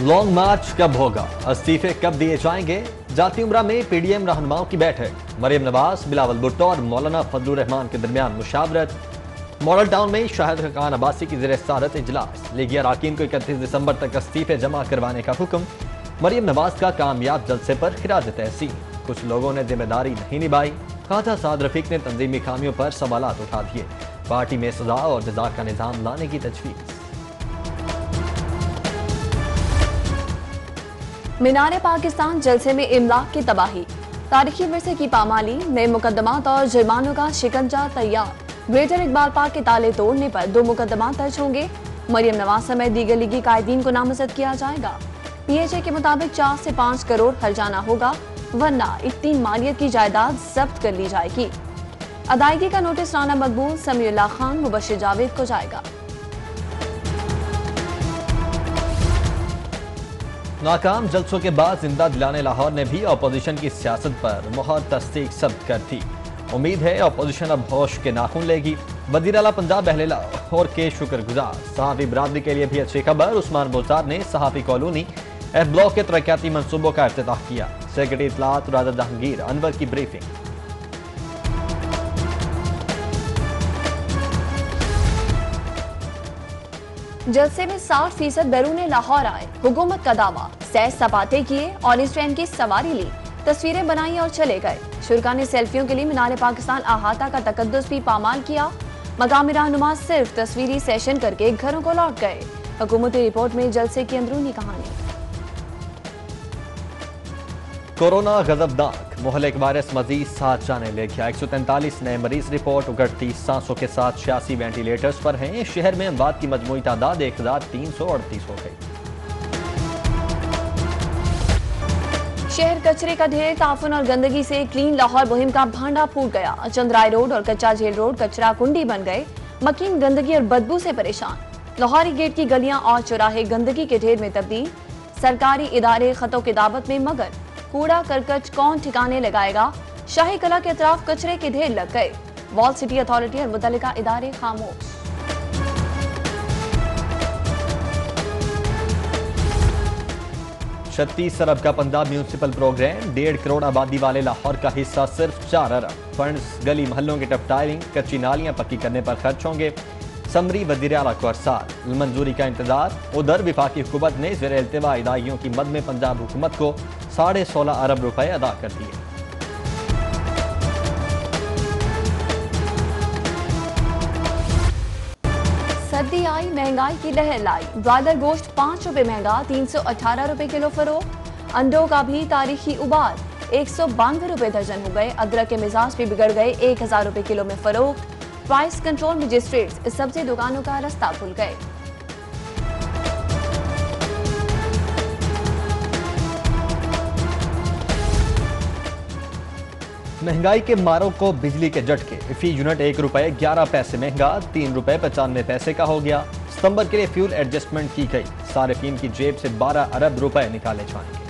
Long मार्च कब होगा, इस्तीफे कब दिए जाएंगे? जाती उम्रा में पीडीएम रहनुमाओं की बैठक। मरियम नवाज, बिलावल भुट्टो और मौलाना फजलुर रहमान के दरमियान मुशावरत। मॉडल टाउन में शाहिद खान अब्बासी की ज़ेर सदारत इजलास। लीगी अरकान को 31 दिसंबर तक इस्तीफे जमा करवाने का हुक्म। मरियम नवाज का कामयाब जलसे पर खिराज तहसीन। कुछ लोगों ने जिम्मेदारी नहीं निभाई। ख्वाजा साद रफीक ने तंजीमी खामियों पर सवालात उठा दिए। पार्टी में सजा और जजा का निजाम लाने की तजवीज़। मीनार पाकिस्तान जलसे में इमलाक की तबाही। तारीखी विरसे की पामाली, नए मुकदमात और जुर्मानों का शिकंजा तैयार। ग्रेटर इकबाल पार्क के ताले तोड़ने पर 2 मुकदमात दर्ज होंगे। मरियम नवाज समेत दीगर लीगी कायदीन को नामजद किया जाएगा। पीएचए के मुताबिक 4 से 5 करोड़ हर्जाना होगा, वरना इतनी मालियत की जायदाद जब्त कर ली जाएगी। अदायगी का नोटिस राना मकबूल, समीउल्लाह खान, मुबशिर जावेद को जाएगा। नाकाम जलसों के बाद जिंदा दिलाने लाहौर ने भी अपोजिशन की सियासत पर मुहर तस्दीक सब्त कर दी। उम्मीद है अपोजिशन अब होश के नाखून लेगी। वज़ीर आला पंजाब अहले लाहौर के शुक्रगुजार। सहाफ़ी बरादरी के लिए भी अच्छी खबर। उस्मान बोजार ने सहाफ़ी कॉलोनी एफ ब्लॉक के तरक्याती मनसूबों का इफ्तिताह किया। सेक्रेटरी इत्तलात राजा जहांगीर अनवर की ब्रीफिंग। जलसे में 60% बैरून लाहौर आए। हुकूमत का दावा, सैर सपाटे किए, ऑरेंज ट्रेन की सवारी ली, तस्वीरें बनाई और चले गए। शुरका ने सेल्फियों के लिए मीनार पाकिस्तान अहाता का तकद्दुस भी पामाल किया। मकामी रहनुमा सिर्फ तस्वीरी सेशन करके घरों को लौट गए। हुकूमती रिपोर्ट में जलसे की अंदरूनी कहानी। कोरोना गजबनाक, मुहलिक वायरस मजीद 7 जाने ले गया। 143 नए मरीज रिपोर्ट। उगड़ती सांसों के साथ 86 वेंटिलेटर्स पर हैं। शहर में अमवात की मजमूई तादाद 1338 हो गई। शहर कचरे का ढेर। ताफुन और गंदगी से क्लीन लाहौर मुहिम का भांडा फूट गया। चंद्राय रोड और कच्चा झील रोड कचरा कुंडी बन गए। मकीन गंदगी और बदबू से परेशान। लाहौरी गेट की गलियां और चौराहे गंदगी के ढेर में तब्दील। सरकारी इदारे खतों की दावत में मगन। कूड़ा करकट कौन ठिकाने लगाएगा? शाही कला के अतराफ कचरे के ढेर लग गए। वॉल सिटी अथॉरिटी और मुतल्लिका इदारे खामोश। $36 अरब का पंजाब म्यूनिसिपल प्रोग्राम। 1.5 करोड़ आबादी वाले लाहौर का हिस्सा सिर्फ 4 अरब। फंड्स गली महलों की टफटाइलिंग, कच्ची नालियां पक्की करने पर खर्च होंगे। समरी वज़ीर आला को अरसाल, मंजूरी का इंतजार। उधर विफाकी हुकूमत ने ज़ेर इल्तिवा इदाइयों की मद में पंजाब हुकूमत को 16.5 अरब रुपए अदा कर दिए। सर्दी आई, महंगाई की लहर लाई। ब्रॉयलर गोश्त 5 रुपए महंगा, 318 रुपए किलो फरोख्त। अंडों का भी तारीखी उबार, 192 रुपए दर्जन हो गए। अदरक के मिजाज भी बिगड़ गए, 1000 रुपए किलो में फरोख्त। प्राइस कंट्रोल मजिस्ट्रेट्स सब्जी दुकानों का रास्ता भूल गए। महंगाई के मारों को बिजली के झटके। फी यूनिट 1 रुपए 11 पैसे महंगा, 3 रुपए 95 पैसे का हो गया। सितंबर के लिए फ्यूल एडजस्टमेंट की गई। सारिफीन की जेब से 12 अरब रुपए निकाले जाएंगे।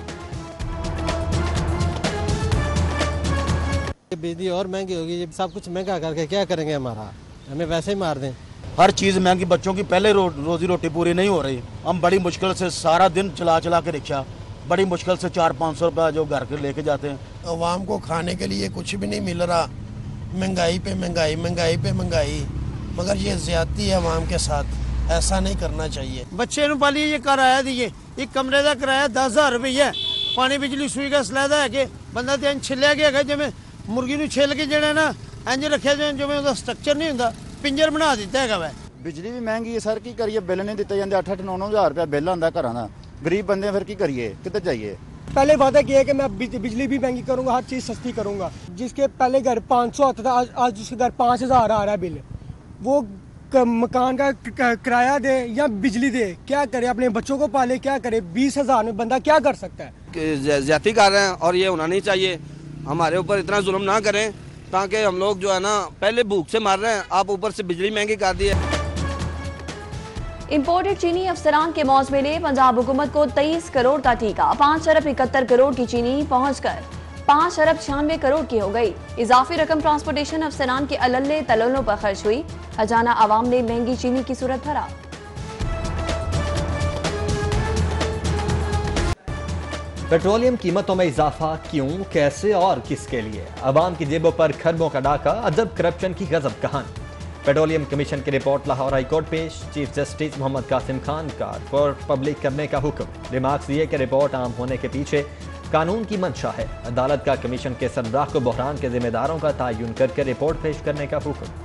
बिजली और महंगी होगी, सब कुछ महंगा करके क्या करेंगे? हमारा हमें वैसे ही मार दें। हर चीज़ महंगी, बच्चों की पहले रोजी रोटी पूरी नहीं हो रही। हम बड़ी मुश्किल से सारा दिन चला चला के रिक्शा, बड़ी मुश्किल से 400-500 रुपये जो घर के लेके जाते हैं। अवाम को खाने के लिए कुछ भी नहीं मिल रहा। महंगाई पे महंगाई, महंगाई पे महंगाई। मगर ये ज्यादती है अवाम के साथ, ऐसा नहीं करना चाहिए। बच्चे पालिए, ये किराया दिए, एक कमरे का किराया 10,000 रुपये। पानी बिजली सुई का सलैदा है कि बंदा तो इंज छिलिया गया जिमें मुर्गी ਨੂੰ ਛਿੱਲ ਕੇ ਜਿਹੜੇ ਨਾ ਇੰਜ ਰੱਖਿਆ ਜਿਵੇਂ ਉਹਦਾ ਸਟਰਕਚਰ ਨਹੀਂ ਹੁੰਦਾ, ਪਿੰਜਰ ਬਣਾ ਦਿੱਤਾ ਹੈਗਾ ਵੈ। ਬਿਜਲੀ ਵੀ ਮਹਿੰਗੀ ਹੈ ਸਰ, ਕੀ ਕਰੀਏ? ਬਿੱਲ ਨਹੀਂ ਦਿੱਤੇ ਜਾਂਦੇ, 8-8 9-9 ਹਜ਼ਾਰ ਰੁਪਏ ਬਿੱਲ ਆਉਂਦਾ ਘਰਾਂ ਦਾ। गरीब बंदे फिर की करिए, कितने जाइए? पहले वादा किया कि मैं बिजली भी महंगी करूंगा, हर चीज़ सस्ती करूंगा। जिसके पहले घर 500 आता था, आज उसके घर 5000 आ रहा है बिल। वो मकान का किराया दे या बिजली दे, क्या करे? अपने बच्चों को पाले, क्या करे? 20,000 में बंदा क्या कर सकता है? ज्यादती कर रहे हैं और ये होना नहीं चाहिए। हमारे ऊपर इतना जुल्म ना करें, ताकि हम लोग जो है ना पहले भूख से मार रहे हैं, आप ऊपर से बिजली महंगी कर दी है। इंपोर्टेड चीनी अफसरान के मौज में ले पंजाब हुकूमत को 23 करोड़ का टीका। 5 अरब 71 करोड़ की चीनी पहुंचकर 5 अरब 96 करोड़ की हो गई। इजाफी रकम ट्रांसपोर्टेशन अफसरान के अल्ले तललों पर खर्च हुई। खजाना आवाम ने महंगी चीनी की सूरत भरा। पेट्रोलियम कीमतों में इजाफा क्यों, कैसे और किसके लिए? अवाम की जेबों पर खरबों का डाका, अजब करप्शन की गजब कहानी। पेट्रोलियम कमीशन की रिपोर्ट लाहौर हाईकोर्ट पेश, चीफ जस्टिस मोहम्मद कासिम खान का रिपोर्ट पब्लिक करने का हुक्म। रिमार्क्स ये कि रिपोर्ट आम होने के पीछे कानून की मंशा है। अदालत का कमीशन के सरबराह को बहरान के जिम्मेदारों का तयन करके रिपोर्ट पेश करने का हुक्म।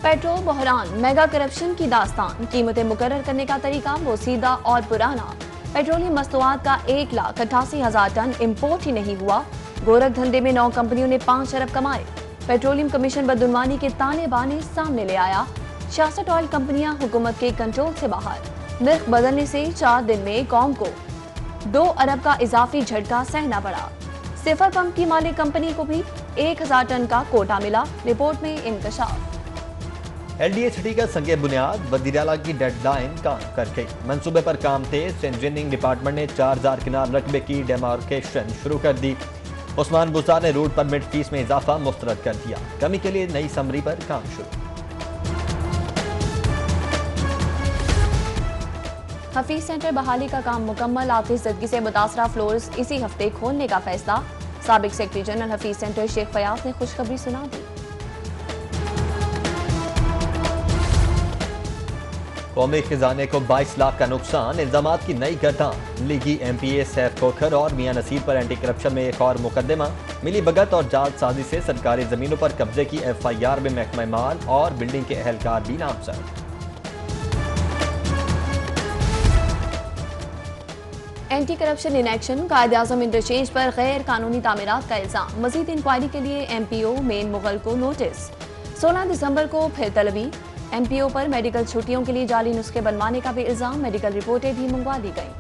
पेट्रोल बहरान, मेगा करप्शन की दास्तान, कीमतें मुकर्रर करने का तरीका वो सीधा और पुराना। पेट्रोलियम मस्तूआत का 1,88,000 टन इम्पोर्ट ही नहीं हुआ। गोरख धंधे में 9 कंपनियों ने 5 अरब कमाए। पेट्रोलियम कमीशन बदुनवानी के ताने बाने सामने ले आया। 66 ऑयल कंपनियां हुकूमत के कंट्रोल से बाहर। निर्ख बदलने से 4 दिन में कौम को 2 अरब का इजाफी झटका सहना पड़ा। सिफर पंप की मालिक कंपनी को भी 1,000 टन का कोटा मिला। रिपोर्ट में इंकशाफ। LDHT का संगे बुनियाद, वज़ीर-ए-आला की डेडलाइन काम कर गई। मंसूबे पर काम तेज। इंजीनियरिंग डिपार्टमेंट ने 4000 किनार रकबे की डेमार्केशन शुरू कर दी। उस्मान बुज़दार ने रूट परमिट फीस में इजाफा मुस्तरद कर दिया। कमी के लिए नई समरी पर काम शुरू। हफीज सेंटर बहाली का काम मुकम्मल। आतिशज़दगी से मुतासरा फ्लोर्स इसी हफ्ते खोलने का फैसला। साबिक secretary general Hafeez Centre Sheikh Fayaz ने खुशखबरी सुना दी। कौमी खजाने को 22 लाख का नुकसान, इल्जामात की नई गर्दान। लीगी MPA सैफ खोखर और मियां नसीर पर एंटी करप्शन में एक और मुकदमा। मिली भगत और जालसाजी से सरकारी जमीनों पर कब्जे की FIR में महकमा माल और बिल्डिंग के अहलकार भी नामजद। Anti corruption in action, Quaid-e-Azam interchange पर गैर कानूनी तामीरात का इल्जाम। मजीद इंक्वायरी के लिए MPO मेन मुगल को नोटिस। 16 दिसंबर को फिर तलबी। MPO पर मेडिकल छुट्टियों के लिए जाली नुस्खे बनवाने का भी इल्जाम। मेडिकल रिपोर्टें भी मंगवा ली गईं।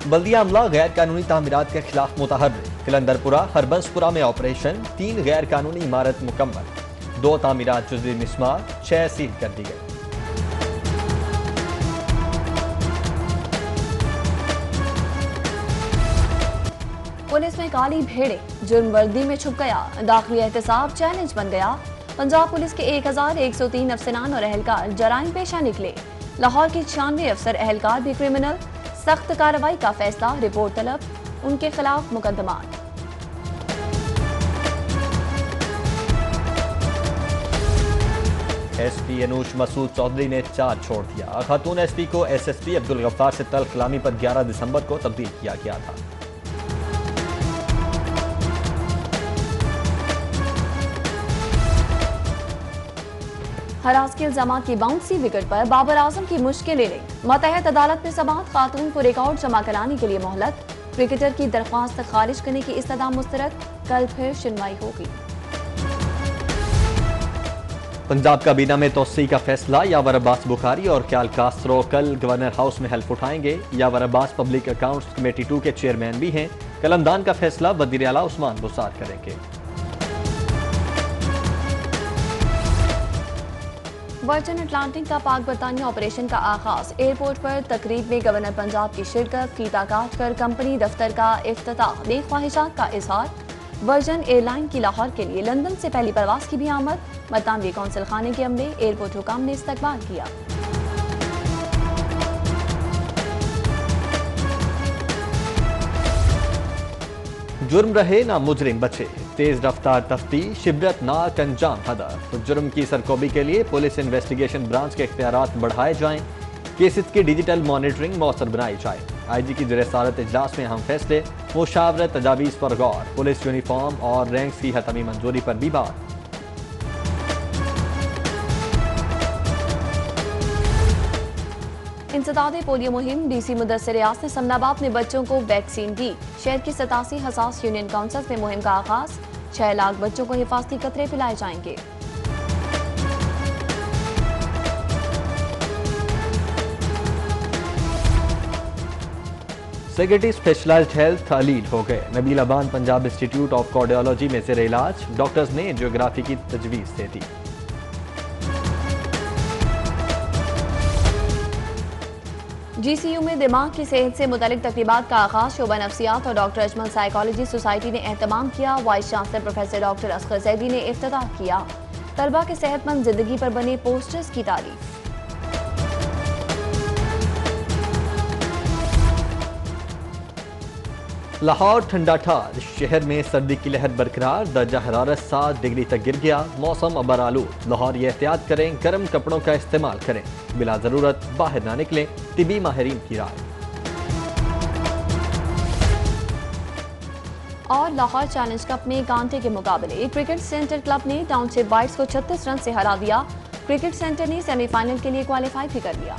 बल्दिया अमला गैर कानूनी तामीरात के खिलाफ मुतहर्रिक। कलंदरपुरा, हरबंसपुरा में ऑपरेशन। 3 गैर कानूनी इमारत मुकम्मल। 2 तामीरात जुज़वी मिसमार, 6 सील कर दी गई। पुलिस में काली भेड़े, जुर्म वर्दी में छुप गया। दाखिली एहतसाब चैलेंज बन गया। पंजाब पुलिस के 1103 अफसरान और एहलकार जराइम पेशा निकले। लाहौर के 96 अफसर एहलकार भी क्रिमिनल। सख्त कार्रवाई का फैसला। रिपोर्ट तलब, उनके खिलाफ मुकदमा। SP अनूश मसूद चौधरी ने चार्ज छोड़ दिया। खातून SP को SSP अब्दुल गफ्फार से तल्ख कलामी पर 11 दिसंबर को तब्दील किया गया था। हरास के इल्जामात की बाउंसी विकेट पर बाबर आजम की मुश्किलें नहीं। मतहत अदालत में समाअत, खातून को रिकॉर्ड जमा कराने के लिए मोहलत। क्रिकेटर की दरख्वास्त खारिज करने की इस्तदा मुस्तरद। कल फिर सुनवाई होगी। पंजाब काबीना में तोसी का फैसला। यावर अब्बास बुखारी और ख्याल कास्त्रो कल गवर्नर हाउस में हल्फ उठाएंगे। यावर अब्बास पब्लिक अकाउंट्स कमेटी 2 के चेयरमैन भी हैं। कलमदान का फैसला वज़ीर-ए-आला उस्मान बुज़दार करेंगे। वर्जिन अटलांटिक का पाक बरतानिया ऑपरेशन का आगाज। एयरपोर्ट पर तकरीब में गवर्नर पंजाब की शिरकत। फीता काट कर कंपनी दफ्तर का इफ्तिताह। नेक ख्वाहिशात का इजहार। वर्जिन एयरलाइन की लाहौर के लिए लंदन से पहली परवाज की भी आमद। बरतानवी कौंसिल खाने के अमले, एयरपोर्ट हुकाम ने इस्तकबाल किया। जुर्म रहे ना मुजरिम बचे। तेज रफ्तार तफ्तीश, शिबरतनाक अंजाम हदफ। जुर्म की सरकोबी के लिए पुलिस इन्वेस्टिगेशन ब्रांच के इख्तियारात बढ़ाए जाएं। केसेस की डिजिटल मॉनिटरिंग मौसर बनाई जाए। IG की ज़ेर-ए-सदारत इजलास में अहम फैसले। मुशावरत तजावीज़ पर गौर। पुलिस यूनिफॉर्म और रैंक्स की हतमी मंजूरी पर भी बात। इंसदादे पोलियो मुहिम। DC मुदस्सिर रियाज ने समनाबाद में बच्चों को वैक्सीन दी। शहर की 87 हसास यूनियन काउंसिल में मुहिम का आगाज। 6 लाख बच्चों को हिफाजती कतरे पिलाए जाएंगे। सेक्रेटरी स्पेशलाइज्ड हेल्थ अलील हो गए। Nabeel Aban Punjab institute of cardiology में ज़ेर इलाज। डॉक्टर्स ने एंजियोग्राफी की तजवीज़ दे दी। GCU में दिमाग की सेहत से मुतालिक तकरीबात का आगाज शोबा नफ्सियात और डॉक्टर अजमल साइकोलॉजी सोसाइटी ने एहतमाम किया। Vice chancellor professor doctor Asghar Zaidi ने इफ्तिताह किया। तलबा के सेहतमंद जिंदगी पर बने पोस्टर्स की तारीफ। लाहौर ठंडा ठार, शहर में सर्दी की लहर बरकरार, दर्जा हरारत 7 डिग्री तक गिर गया। मौसम अबर आलूद, लाहौर ये एहतियात करें, गर्म कपड़ों का इस्तेमाल करें, बिला जरूरत बाहर ना निकलें, तिबी माहिरीन की राय। और लाहौर चैलेंज कप में कांटे के मुकाबले क्रिकेट सेंटर क्लब ने टाउनशिप बाइट्स को 36 रन से हरा दिया। क्रिकेट सेंटर ने सेमीफाइनल के लिए क्वालिफाई भी कर लिया।